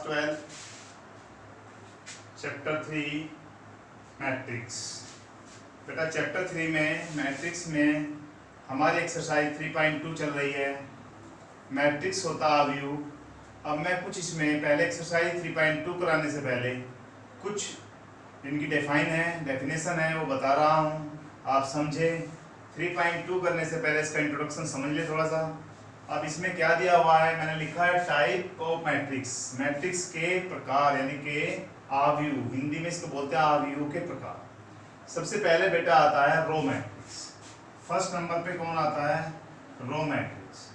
12 chapter 3 matrix. बेटा chapter 3 में matrix में हमारी एक्सरसाइज 3.2 चल रही है। मैट्रिक्स होता अवयव। अब मैं कुछ इसमें पहले एक्सरसाइज 3.2 कराने से पहले कुछ इनकी डेफिनेशन है वो बता रहा हूँ, आप समझे। 3.2 करने से पहले इसका इंट्रोडक्शन समझ ले थोड़ा सा। अब इसमें क्या दिया हुआ है, मैंने लिखा है टाइप ऑफ मैट्रिक्स। मैट्रिक्स के प्रकार यानी कि अवयव, हिंदी में इसको बोलते हैं अवयव के प्रकार। सबसे पहले बेटा आता है रो मैट्रिक्स। फर्स्ट नंबर पे कौन आता है? Row matrix.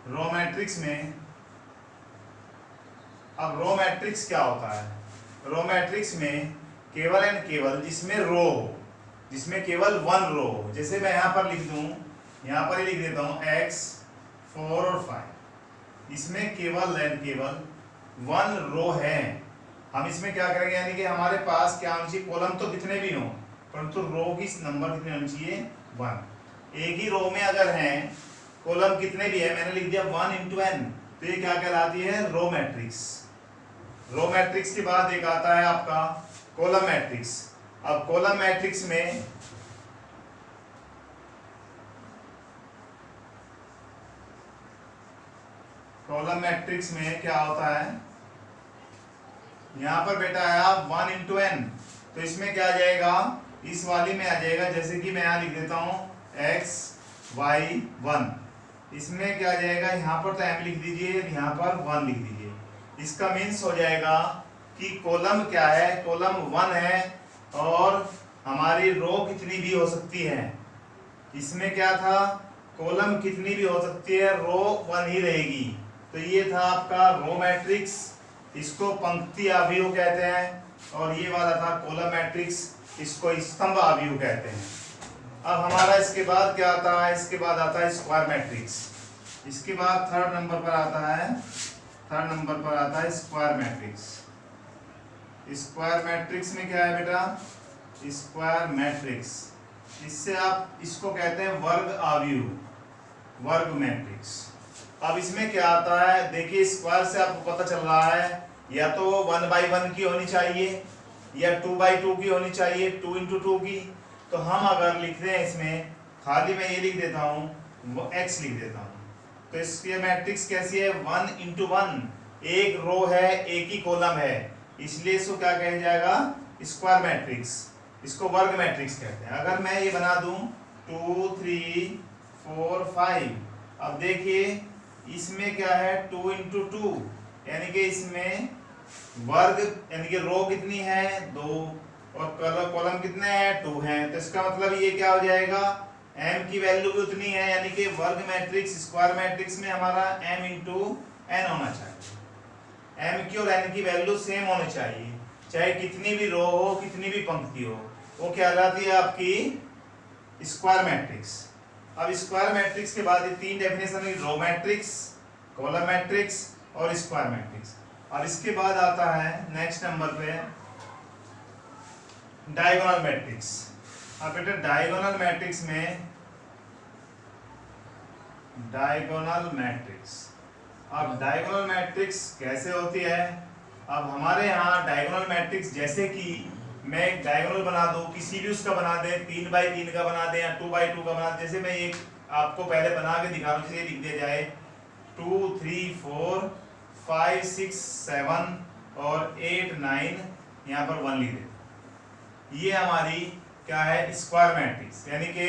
रो मैट्रिक्स में अब रो मैट्रिक्स क्या होता है? रो मैट्रिक्स में केवल एंड केवल जिसमें रो हो, जिसमें केवल वन रो हो। जैसे मैं यहाँ पर लिख दूं, यहाँ पर ही लिख देता हूँ x 4 और 5। इसमें केवल एंड केवल वन रो है। हम इसमें क्या करेंगे, यानी कि हमारे पास क्या होना चाहिए, कॉलम तो कितने भी हों परंतु रो की नंबर कितने होनी चाहिए? 1। एक ही रो में अगर हैं कॉलम कितने भी है, मैंने लिख दिया 1 into n, तो ये क्या कहलाती है? Row matrix. रो मैट्रिक्स के बाद एक आता है आपका कॉलम मैट्रिक्स। अब कॉलम मैट्रिक्स में क्या होता है, यहां पर बेटा आया 1 into n, तो इसमें क्या आ जाएगा? इस वाली में आ जाएगा, जैसे कि मैं यहां लिख देता हूं x y 1। इसमें क्या आ जाएगा, यहां पर तो m लिख दीजिए, यहां पर 1 लिख दीजिए। इसका मीन्स हो जाएगा कि कॉलम क्या है? कॉलम 1 है और हमारी रो कितनी भी हो सकती है। इसमें क्या था, कॉलम कितनी भी हो सकती है, रो 1 ही रहेगी। तो ये था आपका रो मैट्रिक्स, इसको पंक्ति अवयव कहते हैं। और ये वाला था कॉलम मैट्रिक्स, इसको स्तंभ अवयव कहते हैं। अब हमारा इसके बाद क्या आता है? इसके बाद आता है स्क्वायर मैट्रिक्स। इसके बाद थर्ड नंबर पर आता है स्क्वायर मैट्रिक्स। स्क्वायर मैट्रिक्स में क्या है बेटा? स्क्वायर मैट्रिक्स, इससे आप इसको कहते हैं वर्ग अवयव, वर्ग मैट्रिक्स। अब इसमें क्या आता है, देखिए स्क्वायर से आपको पता चल रहा है या तो 1/1 की होनी चाहिए या 2/2 की होनी चाहिए, 2 into 2 की। तो हम अगर लिख रहे हैं इसमें खाली मैं ये लिख देता हूँ, वो x लिख देता हूँ। तो इसकी मैट्रिक्स कैसी है? 1 into 1। एक रो है, एक ही कॉलम है, इसलिए इसको क्या कहा जाएगा? Square matrix. इसको वर्ग मैट्रिक्स कहते हैं। अगर मैं ये बना दूं 2 3 4 5, अब देखिए इसमें क्या है? 2 into 2, यानी कि इसमें वर्ग यानी कि रो कितनी है? 2, और कॉलम कितने हैं? 2 हैं। तो इसका मतलब ये क्या हो जाएगा? m की वैल्यू भी उतनी है, यानी कि वर्ग मैट्रिक्स स्क्वायर मैट्रिक्स में हमारा m into n होना चाहिए। m की और n की वैल्यू सेम होनी चाहिए, चाहे कितनी भी रो हो, कितनी भी पंक्ति हो, वो क्या कहलाती है? आपकी स्क्वायर मैट्रिक्स। अब स्क्वायर मैट्रिक्स के बाद ये 3 डेफिनेशन है, रो मैट्रिक्स, कॉलम मैट्रिक्स और स्क्वायर मैट्रिक्स। और इसके बाद आता है नेक्स्ट नंबर पे डायगोनल मैट्रिक्स। अब बेटा डायगोनल मैट्रिक्स में अब डायगोनल मैट्रिक्स कैसे होती है? अब हमारे यहाँ डायगोनल मैट्रिक्स, जैसे कि मैं एक डायगोनल बना दूं, किसी भी उसका बना दें, 3/3 का बना दें या 2/2 का बना दें। जैसे मैं एक आपको पहले बना के दिखा रहा हूँ, जैसे लिख दिया जाए 2 3 4 5 6 7 और 8 9, यहाँ पर 1 लिख दें। ये हमारी क्या है? Square matrix. यानी कि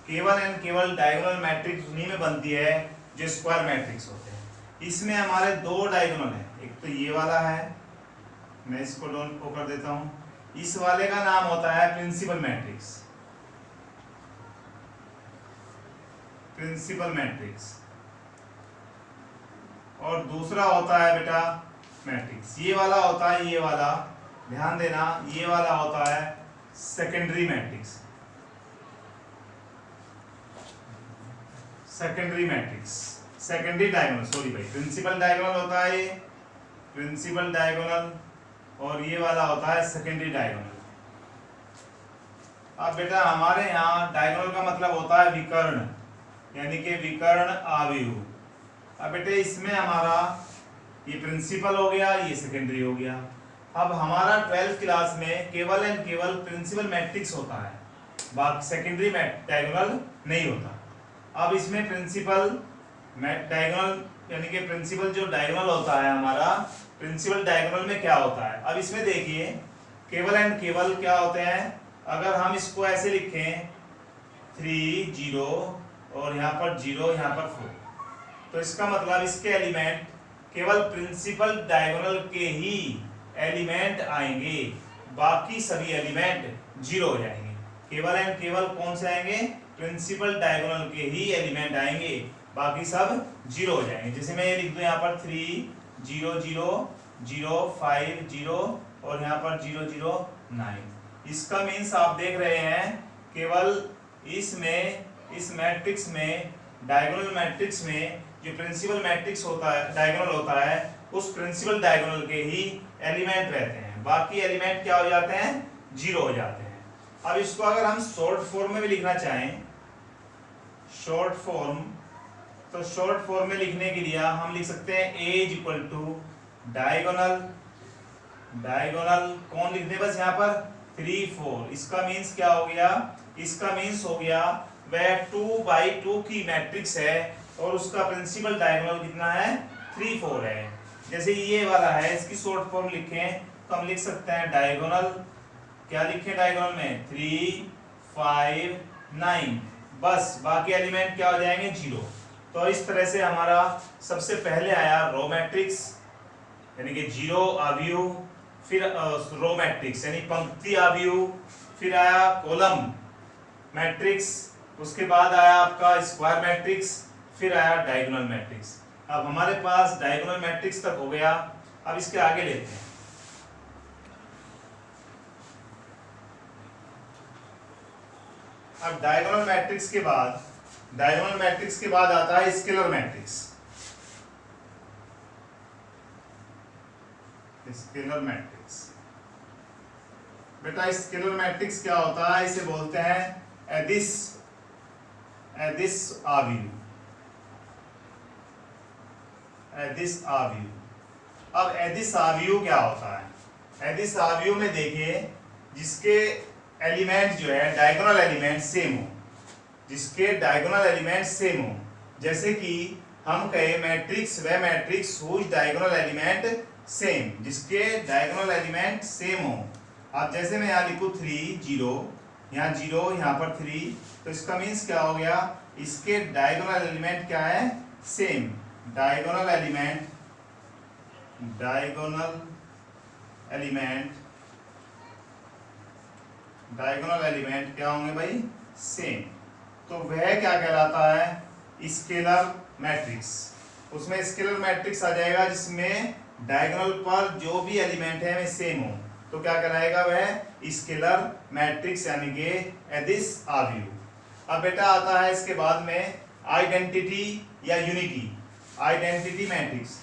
केवल एंड केवल डायगोनल मैट्रिक्स उन्हीं में बनती है जो स्क्वायर मैट्रिक्स होते हैं। इसमें हमारे 2 डायगोनल हैं, एक तो ये वाला है, मैं इसको डोंट को कर देता हूं। इस वाले का नाम होता है प्रिंसिपल मैट्रिक्स, और दूसरा होता है बेटा मैट्रिक्स। ये वाला होता है, ये वाला ध्यान देना, ये वाला होता है secondary matrix. Secondary diagonal, sorry भाई, प्रिंसिपल डायगोनल होता है ये, प्रिंसिपल डायगोनल, और ये वाला होता है सेकेंडरी डायगोनल। अब बेटा हमारे यहाँ डायगोनल का मतलब होता है विकर्ण, यानी कि विकर्ण अवयव। अब बेटे इसमें हमारा ये प्रिंसिपल हो गया, ये सेकेंडरी हो गया। अब हमारा 12th क्लास में केवल एंड केवल प्रिंसिपल मैट्रिक्स होता है, बाकी सेकेंडरी डायगोनल नहीं होता। अब इसमें प्रिंसिपल डायगोनल यानी कि प्रिंसिपल जो डायगोनल होता है हमारा, प्रिंसिपल डायगोनल में क्या होता है। अब इसमें देखिए केवल एंड केवल क्या होते हैं। अगर हम इसको ऐसे लिखें 3 0 और यहाँ पर 0 यहाँ पर 4, तो इसका मतलब इसके एलिमेंट केवल प्रिंसिपल डायगोनल के ही एलिमेंट आएंगे, बाकी सभी एलिमेंट 0 हो जाएंगे। केवल एंड केवल कौन से आएंगे, प्रिंसिपल डायगोनल के ही एलिमेंट आएंगे, बाकी सब 0 हो जाएंगे। जैसे मैं ये लिख दूं यहाँ पर 3 0 0 0 5 0 और यहाँ पर 0 0 9। इसका मीन्स आप देख रहे हैं केवल इसमें इस मैट्रिक्स में डायगोनल मैट्रिक्स में जो प्रिंसिपल मैट्रिक्स होता है डायगोनल होता है, उस प्रिंसिपल डायगोनल के ही एलिमेंट रहते हैं, बाकी एलिमेंट क्या हो जाते हैं, 0 हो जाते हैं। अब इसको अगर हम शॉर्ट फॉर्म में भी लिखना चाहें, शॉर्ट फॉर्म, तो शॉर्ट फॉर्म में लिखने के लिए हम लिख सकते हैं A is equal to diagonal, diagonal कौन लिख दे बस यहाँ पर 3 4। इसका मीन्स क्या हो गया, इसका मीन्स हो गया वह 2/2 की मैट्रिक्स है और उसका प्रिंसिपल डायगोनल कितना है, 3 4 है। जैसे ये वाला है, इसकी शॉर्ट फॉर्म लिखें तो हम लिख सकते हैं डायगोनल, क्या लिखें डायगोनल में 3 5 9, बस बाकी एलिमेंट क्या हो जाएंगे, 0। तो इस तरह से हमारा सबसे पहले आया रो मैट्रिक्स यानी कि 0 अवयव, फिर रो मैट्रिक्स यानी पंक्ति अवयव, फिर आया कॉलम मैट्रिक्स, उसके बाद आया आपका स्क्वायर मैट्रिक्स, फिर आया डायगोनल मैट्रिक्स। अब हमारे पास डायगोनल मैट्रिक्स तक हो गया। अब इसके आगे लेते हैं। अब डायगोनल मैट्रिक्स के बाद आता है स्केलर मैट्रिक्स। स्केलर मैट्रिक्स बेटा, स्केलर मैट्रिक्स क्या होता है, इसे बोलते हैं एडिस अवयव, एडिस अवयव। अब एडिस अवयव क्या होता है, एडिस अवयव में देखिए जिसके एलिमेंट जो है डायगोनल एलिमेंट सेम हो, जिसके डायगोनल एलिमेंट सेम हो। जैसे कि हम कहे मैट्रिक्स वह matrix whose diagonal element same, जिसके डायगोनल एलिमेंट सेम हो। अब जैसे मैं यहाँ लिखूँ 3 0, यहाँ 0 यहाँ पर 3, तो इसका मीन्स क्या हो गया, इसके डायगोनल एलिमेंट क्या है, सेम। डायगोनल एलिमेंट क्या होंगे भाई, सेम। तो वह क्या कहलाता है, स्केलर मैट्रिक्स। उसमें स्केलर मैट्रिक्स आ जाएगा जिसमें डायगोनल पर जो भी एलिमेंट है वे सेम हो, तो क्या कहलाएगा वह स्केलर मैट्रिक्स यानी कि एडिस अवयव। अब बेटा आता है इसके बाद में आइडेंटिटी या unity, identity matrix.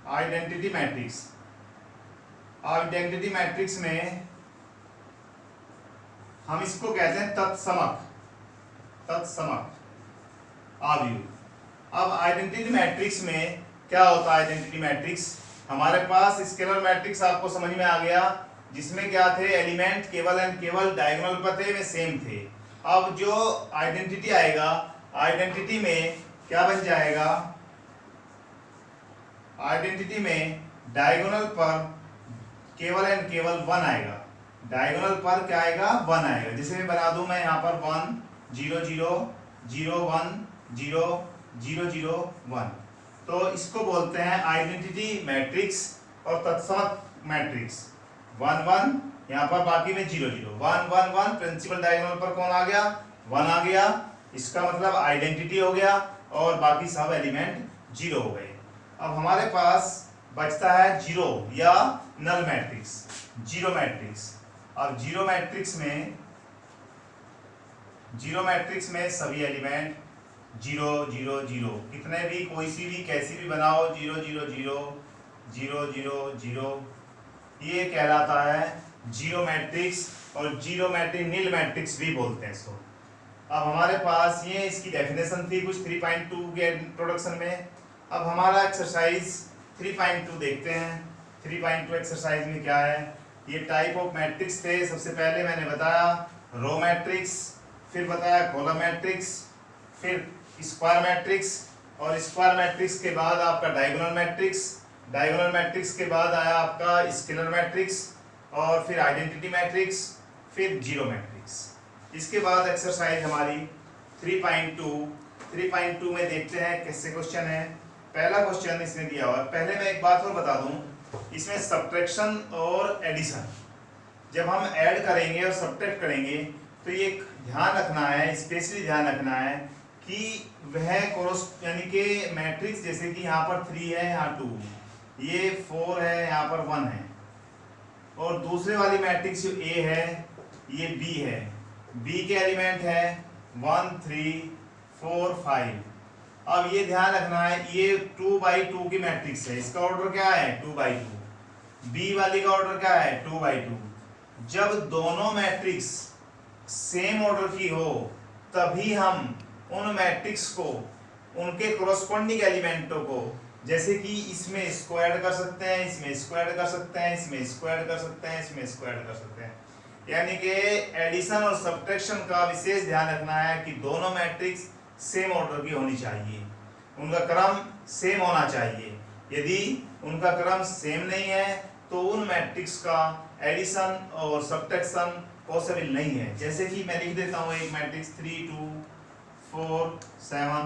Identity matrix में हम इसको कहते हैं तत्समक अवयव। अब आइडेंटिटी मैट्रिक्स में क्या होता है, आइडेंटिटी मैट्रिक्स हमारे पास स्केलर मैट्रिक्स आपको समझ में आ गया, जिसमें क्या थे, एलिमेंट केवल एंड केवल डायगोनल पर थे, वे सेम थे। अब जो आइडेंटिटी आएगा, आइडेंटिटी में क्या बन जाएगा, आइडेंटिटी में डायगोनल पर केवल एंड केवल 1 आएगा, डायगोनल पर क्या आएगा, 1 आएगा। जैसे मैं बना दूं मैं यहाँ पर 1 0 0 0 1 0 0 0 1, तो इसको बोलते हैं आइडेंटिटी मैट्रिक्स और तत्समक मैट्रिक्स। 1 1 यहाँ पर बाकी में 0 0 1 1 1, प्रिंसिपल डायगोनल पर कौन आ गया, 1 आ गया, इसका मतलब आइडेंटिटी हो गया और बाकी सब एलिमेंट 0 हो गए। अब हमारे पास बचता है 0 या नल मैट्रिक्स, जीरो मैट्रिक्स। अब जीरो मैट्रिक्स में सभी एलिमेंट 0 0 0, कितने भी कोई सी भी कैसी भी बनाओ 0 0 0 0 0 0, ये कहलाता है जीरो मैट्रिक्स। और जीरो मैट्रिक्स नील मैट्रिक्स भी बोलते हैं इसको, अब हमारे पास ये इसकी डेफिनेशन थी कुछ 3.2 के इंट्रोडक्शन में। अब हमारा एक्सरसाइज 3.2 देखते हैं। 3.2 एक्सरसाइज में क्या है, ये टाइप ऑफ मैट्रिक्स थे। सबसे पहले मैंने बताया रो मैट्रिक्स, फिर बताया कॉलम मैट्रिक्स, फिर स्क्वायर मैट्रिक्स, और स्क्वायर मैट्रिक्स के बाद आपका डायगोनल मैट्रिक्स, डायगोनल मैट्रिक्स के बाद आया आपका स्केलर मैट्रिक्स, और फिर आइडेंटिटी मैट्रिक्स, फिर जीरो मैट्रिक्स। इसके बाद एक्सरसाइज हमारी 3.2 में देखते हैं कैसे क्वेश्चन है। पहला क्वेश्चन इसने दिया हुआ है। पहले मैं एक बात और बता दूं, इसमें सब्ट्रैक्शन और एडिशन, जब हम ऐड करेंगे और सब्ट्रैक्ट करेंगे तो ये ध्यान रखना है, स्पेशली ध्यान रखना है कि वह यानी कि मैट्रिक्स, जैसे कि यहाँ पर 3 है, यहाँ 2, ये 4 है, यहाँ पर 1 है, और दूसरे वाली मैट्रिक्स जो A है ये B है। B के एलिमेंट है 1 3 4 5। अब ये ध्यान रखना है, ये 2/2 की मैट्रिक्स है, इसका ऑर्डर क्या है 2/2। B वाली का ऑर्डर क्या है 2/2। जब दोनों मैट्रिक्स सेम ऑर्डर की हो तभी हम उन मैट्रिक्स को, उनके कोरस्पॉन्डिंग एलिमेंटों को, जैसे कि इसमें स्क्वायर कर सकते हैं, इसमें स्क्वायर कर सकते हैं, इसमें स्क्वायर कर सकते हैं, इसमें स्क्वायर कर सकते हैं। यानी कि एडिशन और सब्ट्रैक्शन का विशेष ध्यान रखना है कि दोनों मैट्रिक्स सेम ऑर्डर की होनी चाहिए, उनका क्रम सेम होना चाहिए। यदि उनका क्रम सेम नहीं है तो उन मैट्रिक्स का एडिशन और सब्ट्रैक्शन पॉसिबल नहीं है। जैसे कि मैं लिख देता हूँ एक मैट्रिक्स 3 2 4 7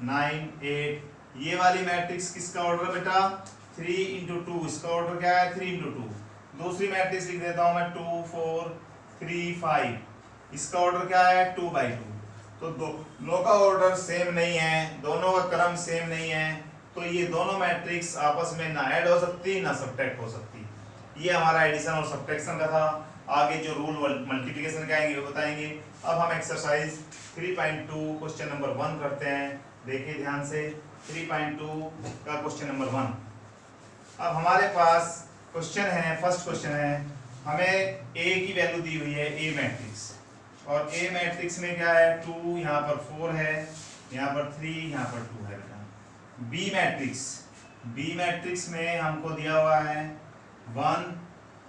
9 8। ये वाली मैट्रिक्स किसका ऑर्डर बेटा 3 × 2, इसका ऑर्डर क्या है 3 × 2। दूसरी मैट्रिक्स लिख देता हूँ मैं 2 4 3 5, इसका ऑर्डर क्या है 2/2। तो दोनों का ऑर्डर सेम नहीं है, दोनों का क्रम सेम नहीं है, तो ये दोनों मैट्रिक्स आपस में ना ऐड हो सकती ना सब्ट्रैक्ट हो सकती। ये हमारा एडिशन और सब्ट्रैक्शन का था। आगे जो रूल मल्टीप्लिकेशन का आएंगे वो बताएंगे। अब हम एक्सरसाइज 3.2 क्वेश्चन नंबर 1 करते हैं। देखिए ध्यान से 3.2 का क्वेश्चन नंबर 1। अब हमारे पास क्वेश्चन है, फर्स्ट क्वेश्चन है, हमें A की वैल्यू दी हुई है A मैट्रिक्स, और A मैट्रिक्स में क्या है 2, यहाँ पर 4 है, यहाँ पर 3, यहाँ पर 2 है। B मैट्रिक्स में हमको दिया हुआ है 1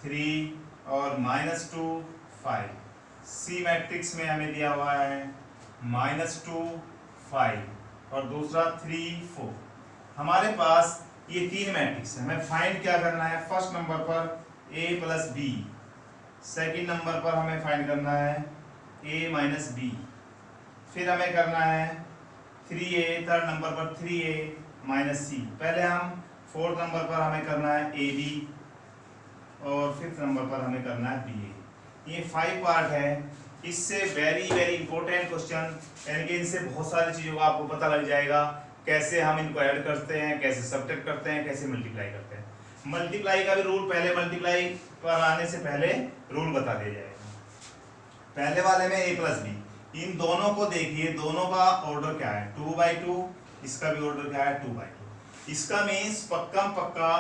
3 और -2 5। C मैट्रिक्स में हमें दिया हुआ है -2 5 और दूसरा 3 4। हमारे पास ये 3 मैट्रिक्स है, हमें फाइंड क्या करना है। फर्स्ट नंबर पर A + B, सेकंड नंबर पर हमें फाइंड करना है A - B, फिर हमें करना है 3A, थर्ड नंबर पर 3A - C। पहले हम फोर्थ नंबर पर हमें करना है AB, और फिफ्थ नंबर पर हमें करना है BA। ये 5 पार्ट है। इससे वेरी वेरी इंपॉर्टेंट क्वेश्चन, यानी कि इनसे बहुत सारी चीज़ों का आपको पता लग जाएगा, कैसे हम इनको ऐड करते हैं, कैसे सब्ट्रैक्ट करते हैं, कैसे मल्टीप्लाई करते हैं। मल्टीप्लाई का भी रूल पहले, मल्टीप्लाई पर आने से पहले रूल बता दिया जाएगा। पहले वाले में A + B, इन दोनों को देखिए, दोनों का ऑर्डर क्या है 2/2, इसका भी ऑर्डर क्या है 2/2। इसका मीन्स पक्का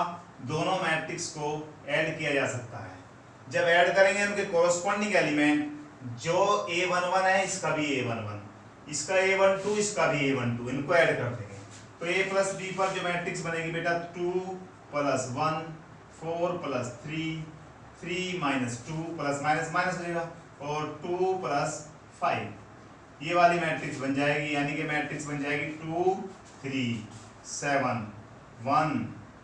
दोनों मैट्रिक्स को ऐड किया जा सकता है। जब ऐड करेंगे उनके कोरस्पॉन्डिंग एलिमेंट, जो A11 है इसका भी A11, इसका A12, इसका भी A12, इनको ऐड कर देंगे तो A + B पर जो मैट्रिक्स बनेगी बेटा 2 + 1 4 + 3 3 - 2 प्लस माइनस हो जाएगा, और 2 + 5 ये वाली मैट्रिक्स बन जाएगी। यानी कि मैट्रिक्स बन जाएगी 2 3 7 1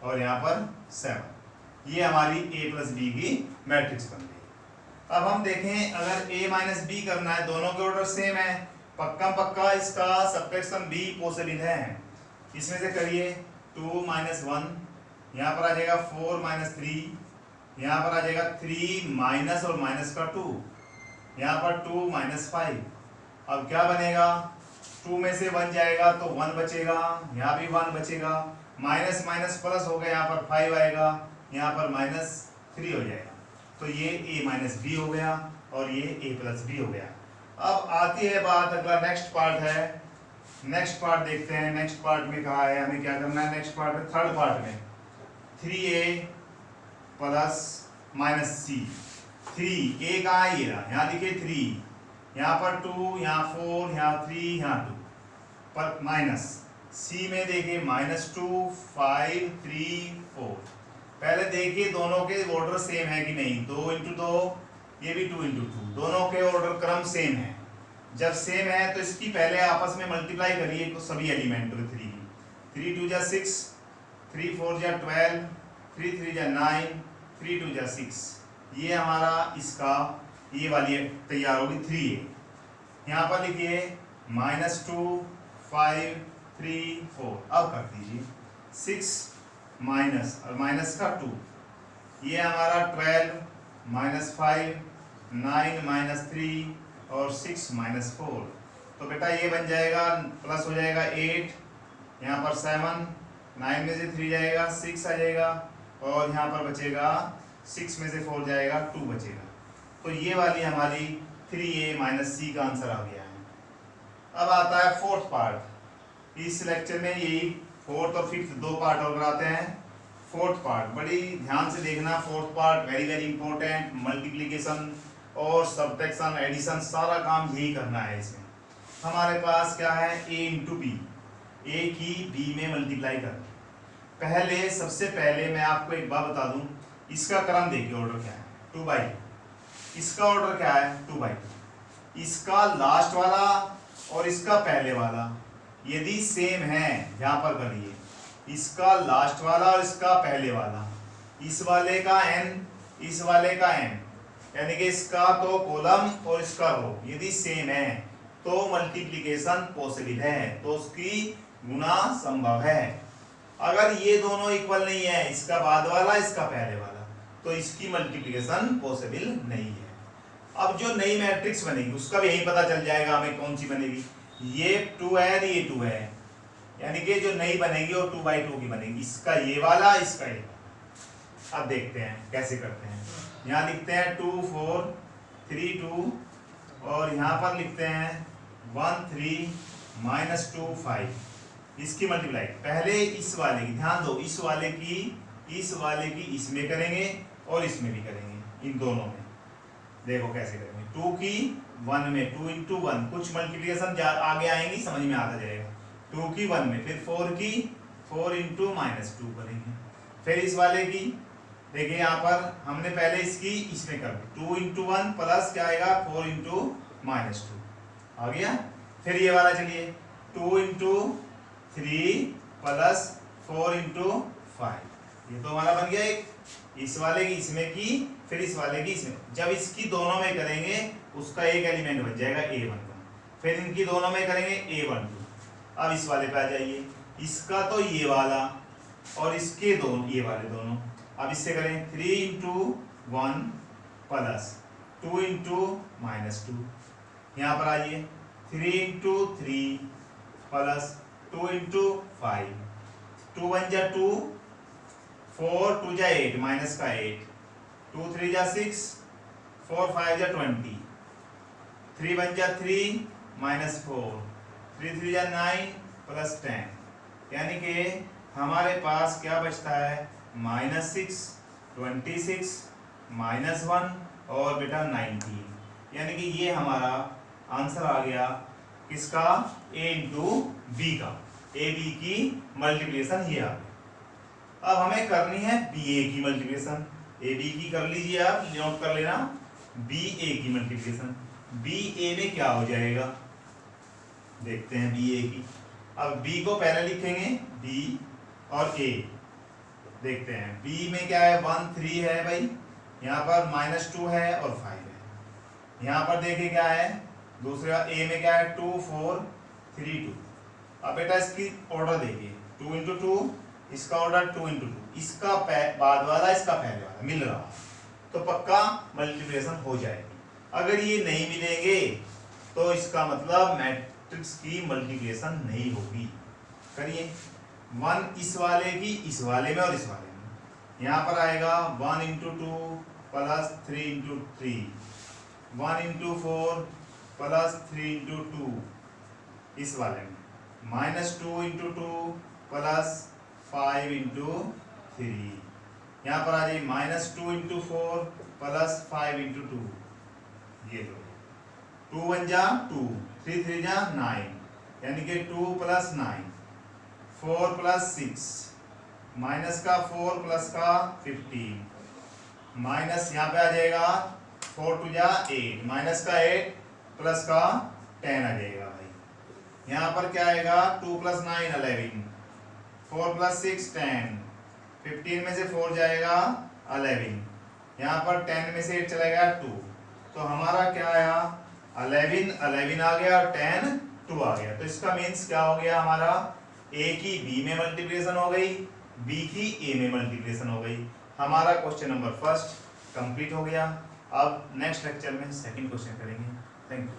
और यहाँ पर 7। ये हमारी A + B की मैट्रिक्स बन गई। अब हम देखें, अगर A - B करना है, दोनों के ऑर्डर सेम है, पक्का इसका सब्ट्रैक्शन B पॉसिबल है। इसमें से करिए 2 - 1, यहाँ पर आ जाएगा 4 - 3, यहाँ पर आ जाएगा 3 माइनस और माइनस का 2, यहाँ पर 2 - 5। अब क्या बनेगा, 2 में से 1 जाएगा तो 1 बचेगा, यहाँ भी 1 बचेगा, माइनस माइनस प्लस हो गया, यहाँ पर 5 आएगा, यहाँ पर -3 हो जाएगा। तो ये A - B हो गया और ये A + B हो गया। अब आती है बात, अगला नेक्स्ट पार्ट है। नेक्स्ट पार्ट देखते हैं। नेक्स्ट पार्ट में कहा है हमें क्या करना है। नेक्स्ट पार्ट में, थर्ड पार्ट में 3A + -C। 3A कहाँ है, ये रहा, यहाँ लिखिए 3, यहाँ पर 2, यहाँ 4, यहाँ 3, यहाँ 2 पर माइनस। सी में देखिए -2, 5, 3, 4। पहले देखिए दोनों के ऑर्डर सेम है कि नहीं। 2 × 2, ये भी 2 × 2, दोनों के ऑर्डर क्रम सेम है। जब सेम है तो इसकी पहले आपस में मल्टीप्लाई करिए तो सभी एलिमेंट 3 2 जा 6, 3 4 जा 12, 3 3 जा 9, 3 2 जा 6। ये हमारा इसका ये वाली तैयार होगी 3a। यहाँ पर लिखिए -2, 5, 3, 4। अब कर दीजिए 6 माइनस और माइनस का 2, ये हमारा 12 -5, 9 -3 और 6 -4। तो बेटा ये बन जाएगा प्लस हो जाएगा 8, यहाँ पर 7, 9 में से 3 जाएगा 6 आ जाएगा और यहाँ पर बचेगा 6 में से 4 जाएगा 2 बचेगा। तो ये वाली हमारी 3a - c का आंसर आ गया है। अब आता है फोर्थ पार्ट। इस लेक्चर में यही फोर्थ और फिफ्थ दो पार्ट और कराते हैं। फोर्थ पार्ट बड़ी ध्यान से देखना। Fourth part very very important. Multiplication और सब्ट्रैक्शन एडिशन सारा काम यही करना है। इसमें हमारे पास क्या है a × b, a की b में मल्टीप्लाई कर। पहले सबसे पहले मैं आपको एक बात बता दूं, इसका क्रम देखिए ऑर्डर क्या है 2/2। इसका ऑर्डर क्या है 2/2। इसका लास्ट वाला और इसका पहले वाला यदि सेम है, यहाँ पर करिए इसका लास्ट वाला और इसका पहले वाला, इस वाले का n इस वाले का n, यानी कि इसका तो कॉलम और इसका रो यदि सेम है तो मल्टीप्लिकेशन पॉसिबल है, तो उसकी गुना संभव है। अगर ये दोनों इक्वल नहीं है, इसका बाद वाला इसका पहले वाला, तो इसकी मल्टीप्लिकेशन पॉसिबल नहीं है। अब जो नई मैट्रिक्स बनेगी उसका भी यही पता चल जाएगा हमें कौन सी बनेगी। ये 2 है, ये 2 है, यानी कि जो नई बनेगी वो 2/2 की बनेगी। इसका ये वाला, इसका ये वाला। अब देखते हैं कैसे करते हैं। यहाँ लिखते हैं 2 4 3 2 और यहाँ पर लिखते हैं 1 3 -2 5। इसकी मल्टीप्लाई पहले इस वाले की, ध्यान दो, इस वाले की इसमें करेंगे और इसमें भी करेंगे। इन दोनों में देखो कैसे करेंगे। 2 की 1 में 2 × 1, कुछ मल्टीप्लिकेशन आगे आएंगी समझ में आता जाएगा। 2 की 1 में, फिर 4 की 4 × -2 करेंगे। फिर इस वाले की देखिए, यहाँ पर हमने पहले इसकी इसमें कर दी 2 × 1 प्लस क्या आएगा 4 × -2 आ गया। फिर ये वाला चलिए 2 × 3 प्लस 4 × 5, ये तो हमारा बन गया एक। इस वाले की इसमें की, फिर इस वाले की इसमें। जब इसकी दोनों में करेंगे उसका एक एलिमेंट बन जाएगा a11, फिर इनकी दोनों में करेंगे a12। अब इस वाले पे आ जाइए, इसका तो ये वाला और इसके दोनों ये वाले दोनों। अब इससे करें 3 × 1 प्लस 2 × -2। यहाँ पर आइए 3 × 3 प्लस 2 × 5। 2 1 जा 2, 4 2 जा 8 माइनस का 8, 2 3 जा 6, 4 5 जा 20, 3 1 जा 3 -4, 3 3 जा 9 प्लस 10। यानी कि हमारे पास क्या बचता है -6, 26, -1 और बेटा 19। यानी कि ये हमारा आंसर आ गया किसका a × b का। a b की मल्टीप्लिकेशन ये आ गई। अब हमें करनी है ba की मल्टीप्लिकेशन। a b की कर लीजिए, आप नोट कर लेना। ba की मल्टीप्लिकेशन ba में क्या हो जाएगा देखते हैं ba की। अब b को पहले लिखेंगे b और a देखते हैं। b में क्या है 1 3 है भाई, यहाँ पर -2 है और 5 है। यहाँ पर देखिए क्या है दूसरा a में क्या है 2 4 3 2। अब बेटा इसकी ऑर्डर देखिए 2 × 2, इसका ऑर्डर 2 × 2, इसका बाद वाला इसका पहले वाला मिल रहा है तो पक्का मल्टीप्लिकेशन हो जाएगी। अगर ये नहीं मिलेंगे तो इसका मतलब मैट्रिक्स की मल्टीप्लिकेशन नहीं होगी। करिए 1 इस वाले की इस वाले में और इस वाले में। यहाँ पर आएगा 1 × 2 प्लस 3 × 3, 1 × 4 प्लस 3 × 2 इस वाले में, -2 × 2 प्लस 5 × 3। यहाँ पर आ जाइए -2 × 4 प्लस 5 × 2, ये लो। 2 1 जा 2, 3 3 जा 9, यानी कि 2 + 9, 4 + 6, माइनस का 4 प्लस का 15, माइनस यहाँ पे आ जाएगा 4 2 जा 8, माइनस का 8 प्लस का 10 आ जाएगा भाई। यहाँ पर क्या आएगा 2 + 9 11, 4 + 6 10, 15 में से 4 जाएगा 11, यहाँ पर 10 में से 8 चला गया 2, तो हमारा क्या आया 11 11 आ गया और 10 2 आ गया। तो इसका मीन्स क्या हो गया, हमारा a की b में मल्टीप्लिकेशन हो गई, b की a में मल्टीप्लिकेशन हो गई। हमारा क्वेश्चन नंबर फर्स्ट कंप्लीट हो गया। अब नेक्स्ट लेक्चर में सेकंड क्वेश्चन करेंगे। Thank you.